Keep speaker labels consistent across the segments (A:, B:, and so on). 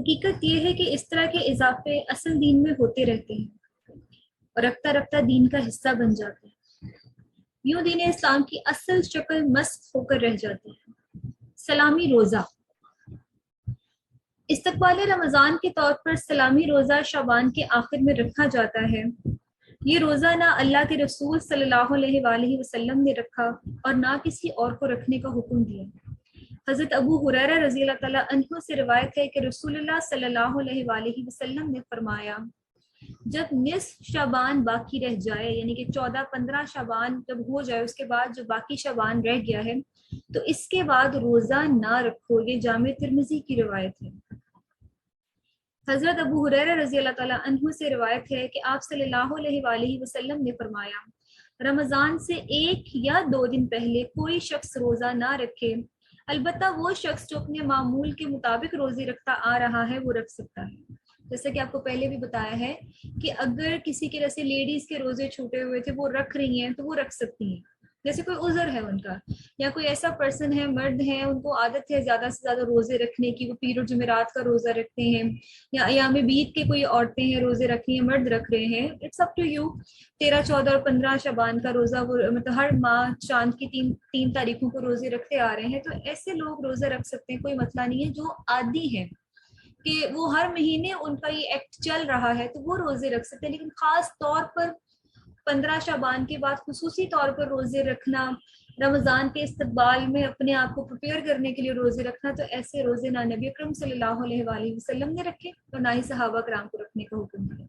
A: حقیقت یہ ہے کہ اس طرح کے اضافے اصل دین میں ہوتے رہتے ہیں اور رفتہ رفتہ دین کا حصہ بن جاتے ہیں. یوں دین اسلام کی اصل شکل مسخ ہو کر رہ جاتی ہے. سلامی روزہ. استقبال رمضان کے طور پر سلامی روزہ شعبان کے آخر میں رکھا جاتا ہے. یہ روزہ نہ اللہ کے رسول صلی اللہ علیہ وآلہ وسلم نے رکھا اور نہ کسی اور کو رکھنے کا حکم دیا. حضرت ابو ہریرہ رضی اللہ تعالیٰ عنہ سے روایت ہے کہ رسول اللہ صلی اللہ علیہ وآلہ وسلم نے فرمایا جب نصف شعبان باقی رہ جائے، یعنی کہ 14-15 شعبان جب ہو جائے، اس کے بعد جو باقی شعبان رہ گیا ہے تو اس کے بعد روزہ نہ رکھو. یہ جامع ترمذی کی روایت ہے. حضرت ابو ہریرہ رضی اللہ تعالیٰ عنہ سے روایت ہے کہ آپ صلی اللہ علیہ وآلہ وسلم نے فرمایا رمضان سے 1 یا 2 دن پہلے کوئی شخص روزہ نہ رکھے، البتہ وہ شخص جو اپنے معمول کے مطابق روزے رکھتا آ رہا ہے وہ رکھ سکتا ہے. جیسے کہ آپ کو پہلے بھی بتایا ہے کہ اگر کسی کے جیسے لیڈیز کے روزے چھوٹے ہوئے تھے وہ رکھ رہی ہیں تو وہ رکھ سکتی ہیں، جیسے کوئی عذر ہے ان کا، یا کوئی ایسا پرسن ہے، مرد ہیں، ان کو عادت ہے زیادہ سے زیادہ روزے رکھنے کی، وہ پیر و جمعرات کا روزہ رکھتے ہیں، یا ایام بیت کے کوئی عورتیں ہیں روزے رکھ رہی ہیں، مرد رکھ رہے ہیں، اٹس اپ ٹو یو. 13، 14 اور 15 شعبان کا روزہ وہ مطلب ہر ماہ چاند کی 3 تاریخوں کو روزے رکھتے آ رہے ہیں، تو ایسے لوگ روزہ رکھ سکتے ہیں، کوئی مسئلہ نہیں ہے. جو عادی ہیں کہ وہ ہر مہینے ان کا یہ ایکٹ چل رہا ہے تو وہ روزے رکھ سکتے ہیں، لیکن خاص طور پر 15 شعبان کے بعد خصوصی طور پر روزے رکھنا، رمضان کے استقبال میں اپنے آپ کو پریپیئر کرنے کے لیے روزے رکھنا، تو ایسے روزے نہ نبی اکرم صلی اللہ علیہ وآلہ وسلم نے رکھے اور نہ ہی صحابہ کرام کو رکھنے کا حکم دیا.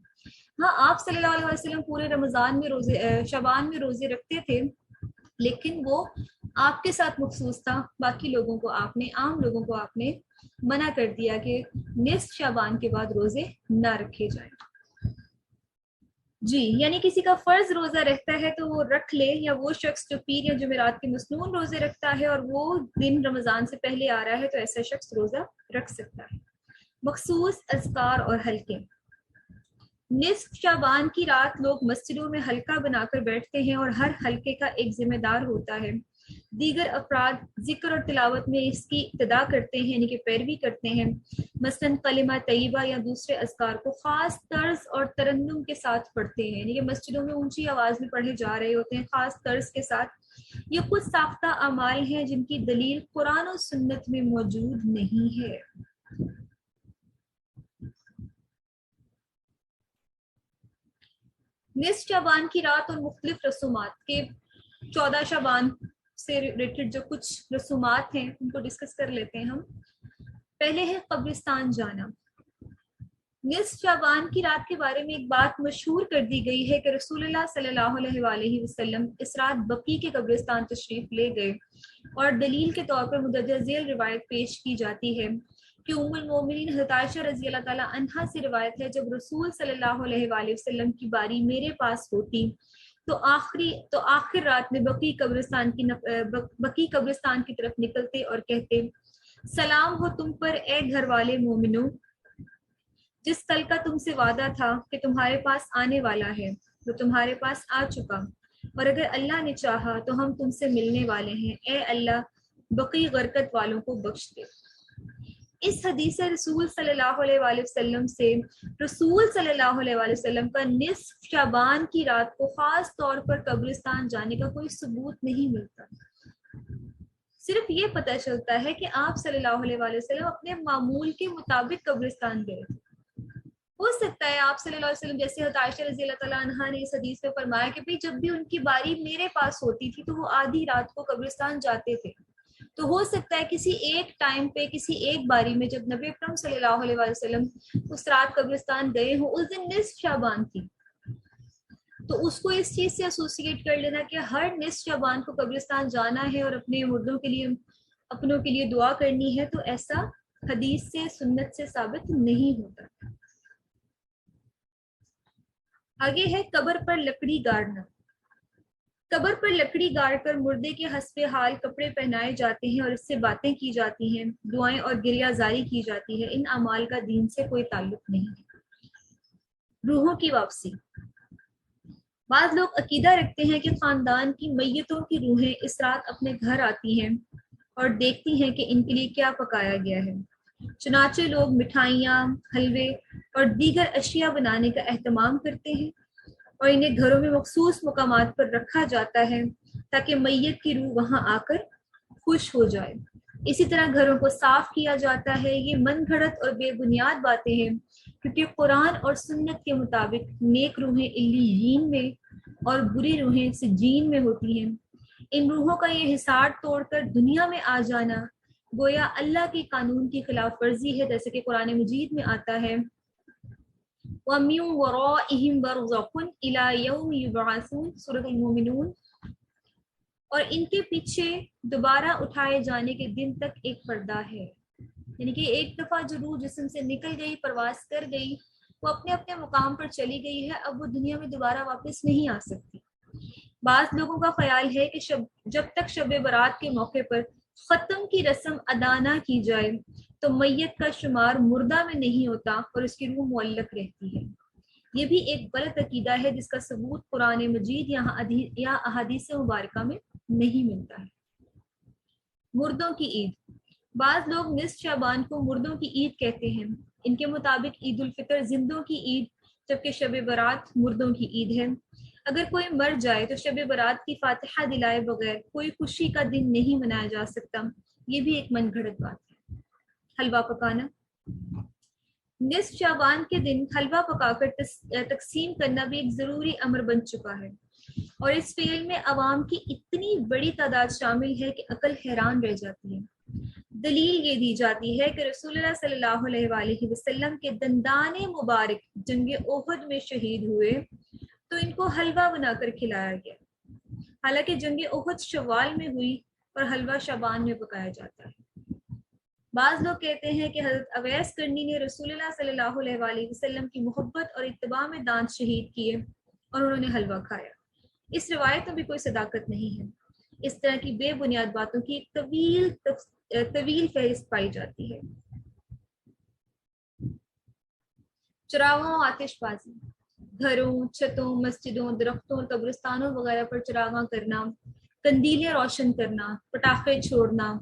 A: ہاں، آپ صلی اللہ علیہ وسلم پورے رمضان میں شعبان میں روزے رکھتے تھے، لیکن وہ آپ کے ساتھ مخصوص تھا. باقی لوگوں کو آپ نے، عام لوگوں کو آپ نے منع کر دیا کہ نصف شعبان کے بعد روزے نہ رکھے جائیں. جی، یعنی کسی کا فرض روزہ رہتا ہے تو وہ رکھ لے، یا وہ شخص جو پیر یا جمعرات کے مسنون روزے رکھتا ہے اور وہ دن رمضان سے پہلے آ رہا ہے تو ایسا شخص روزہ رکھ سکتا ہے. مخصوص اذکار اور حلقے. نصف شعبان کی رات لوگ مسجدوں میں حلقہ بنا کر بیٹھتے ہیں اور ہر حلقے کا ایک ذمہ دار ہوتا ہے. دیگر افراد ذکر اور تلاوت میں اس کی ابتدا کرتے ہیں، یعنی کہ پیروی کرتے ہیں. مثلاً کلمہ طیبہ یا دوسرے اذکار کو خاص طرز اور ترنم کے ساتھ پڑھتے ہیں، یعنی کہ مسجدوں میں اونچی آواز میں پڑھے جا رہے ہوتے ہیں خاص طرز کے ساتھ. یہ کچھ ساختہ اعمال ہیں جن کی دلیل قرآن و سنت میں موجود نہیں ہے. نصف شعبان کی رات اور مختلف رسومات کے 14 شعبان سے ریلیٹڈ جو کچھ رسومات ہیں ان کو ڈسکس کر لیتے ہیں ہم. پہلے ہے قبرستان جانا. نصف شعبان کی رات کے بارے میں ایک بات مشہور کر دی گئی ہے کہ رسول اللہ صلی اللہ علیہ وآلہ وسلم اس رات بقیع کے قبرستان تشریف لے گئے، اور دلیل کے طور پر مندرجہ ذیل روایت پیش کی جاتی ہے کہ ام المومنین حضرت عائشہ رضی اللہ تعالیٰ عنہا سے روایت ہے جب رسول صلی اللہ علیہ وآلہ وسلم کی باری میرے پاس ہوتی تو آخر رات میں بقیع قبرستان کی طرف نکلتے اور کہتے سلام ہو تم پر اے گھر والے مومنو، جس کل کا تم سے وعدہ تھا کہ تمہارے پاس آنے والا ہے وہ تمہارے پاس آ چکا، اور اگر اللہ نے چاہا تو ہم تم سے ملنے والے ہیں. اے اللہ بقیع غرقت والوں کو بخش دے. اس حدیث رسول صلی اللہ علیہ وآلہ وسلم سے رسول صلی اللہ علیہ وآلہ وسلم کا نصف شعبان کی رات کو خاص طور پر قبرستان جانے کا کوئی ثبوت نہیں ملتا. صرف یہ پتہ چلتا ہے کہ آپ صلی اللہ علیہ وآلہ وسلم اپنے معمول کے مطابق قبرستان گئے تھے. ہو سکتا ہے آپ صلی اللہ علیہ وسلم جیسے حضرت عائشہ رضی اللہ تعالیٰ عنہا نے اس حدیث میں فرمایا کہ جب بھی ان کی باری میرے پاس ہوتی تھی تو وہ آدھی رات کو قبرستان جاتے تھے، تو ہو سکتا ہے کسی ایک ٹائم پہ کسی ایک باری میں جب نبی اکرم صلی اللہ علیہ وآلہ وسلم اس رات قبرستان گئے ہوں، اس دن نصف شعبان تھی، تو اس کو اس چیز سے ایسوسیٹ کر لینا کہ ہر نصف شعبان کو قبرستان جانا ہے اور اپنے مردوں کے لیے اپنوں کے لیے دعا کرنی ہے، تو ایسا حدیث سے سنت سے ثابت نہیں ہوتا. آگے ہے قبر پر لکڑی گاڑنا. قبر پر لکڑی گاڑ کر مردے کے حسب حال کپڑے پہنائے جاتے ہیں اور اس سے باتیں کی جاتی ہیں، دعائیں اور گریہ زاری کی جاتی ہے. ان اعمال کا دین سے کوئی تعلق نہیں ہے. روحوں کی واپسی. بعض لوگ عقیدہ رکھتے ہیں کہ خاندان کی میتوں کی روحیں اس رات اپنے گھر آتی ہیں اور دیکھتی ہیں کہ ان کے لیے کیا پکایا گیا ہے. چنانچہ لوگ مٹھائیاں، حلوے اور دیگر اشیاء بنانے کا اہتمام کرتے ہیں اور انہیں گھروں میں مخصوص مقامات پر رکھا جاتا ہے تاکہ میت کی روح وہاں آ کر خوش ہو جائے۔ اسی طرح گھروں کو صاف کیا جاتا ہے۔ یہ من گھڑت اور بے بنیاد باتیں ہیں، کیونکہ قرآن اور سنت کے مطابق نیک روحیں علیین میں اور بری روحیں سجین میں ہوتی ہیں۔ ان روحوں کا یہ حصار توڑ کر دنیا میں آ جانا گویا اللہ کے قانون کی خلاف ورزی ہے، جیسے کہ قرآن مجید میں آتا ہے وَمِن وَرَائِهِمْ بَرْزَخٌ إِلَى يَوْمِ يُبْعَثُونَ، سورۃ المومنون، اور ان کے پیچھے دوبارہ اٹھائے جانے کے دن تک ایک پردہ ہے۔ یعنی کہ ایک دفعہ جو روح جسم سے نکل گئی، پرواز کر گئی، وہ اپنے اپنے مقام پر چلی گئی ہے، اب وہ دنیا میں دوبارہ واپس نہیں آ سکتی۔ بعض لوگوں کا خیال ہے کہ جب تک شب برات کے موقع پر ختم کی رسم ادا نہ کی جائے تو میت کا شمار مردہ میں نہیں ہوتا اور اس کی روح معلق رہتی ہے۔ یہ بھی ایک غلط عقیدہ ہے جس کا ثبوت قرآن مجید یا احادیث مبارکہ میں نہیں ملتا ہے۔ مردوں کی عید، بعض لوگ نصف شعبان کو مردوں کی عید کہتے ہیں۔ ان کے مطابق عید الفطر زندوں کی عید جبکہ شب برات مردوں کی عید ہے۔ اگر کوئی مر جائے تو شب برات کی فاتحہ دلائے بغیر کوئی خوشی کا دن نہیں منایا جا سکتا۔ یہ بھی ایک من گھڑت بات ہے۔ حلوہ پکانا، نصف شعبان کے دن حلوہ پکا کر تقسیم کرنا بھی ایک ضروری امر بن چکا ہے، اور اس فعل میں عوام کی اتنی بڑی تعداد شامل ہے کہ عقل حیران رہ جاتی ہے۔ دلیل یہ دی جاتی ہے کہ رسول اللہ صلی اللہ علیہ وآلہ وسلم کے دندان مبارک جنگ احد میں شہید ہوئے تو ان کو حلوہ بنا کر کھلایا گیا، حالانکہ جنگ احد شوال میں ہوئی اور حلوہ شعبان میں پکایا جاتا ہے۔ بعض لوگ کہتے ہیں کہ حضرت اویس کرنی نے رسول اللہ صلی اللہ علیہ وآلہ وسلم کی محبت اور اتباع میں دانت شہید کیے اور انہوں نے حلوہ کھایا۔ اس روایت میں بھی کوئی صداقت نہیں ہے۔ اس طرح کی بے بنیاد باتوں کی ایک طویل فہرست پائی جاتی ہے۔ چراغاں، آتش بازی، گھروں، چھتوں، مسجدوں، درختوں، قبرستانوں وغیرہ پر چراغاں کرنا، قندیلیں روشن کرنا، پٹاخے چھوڑنا،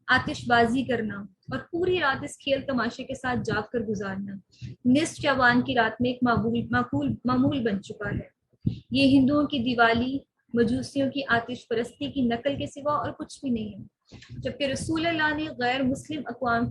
A: آتش بازی کرنا اور پوری رات اس کھیل تماشے کے ساتھ جاگ کر گزارنا نصف شعبان کی رات میں ایک معمول بن چکا ہے۔ یہ ہندوؤں کی دیوالی، مجوسیوں کی آتش پرستی کی نقل کے سوا اور کچھ بھی نہیں ہے، جبکہ رسول اللہ نے غیر مسلم اقوام کی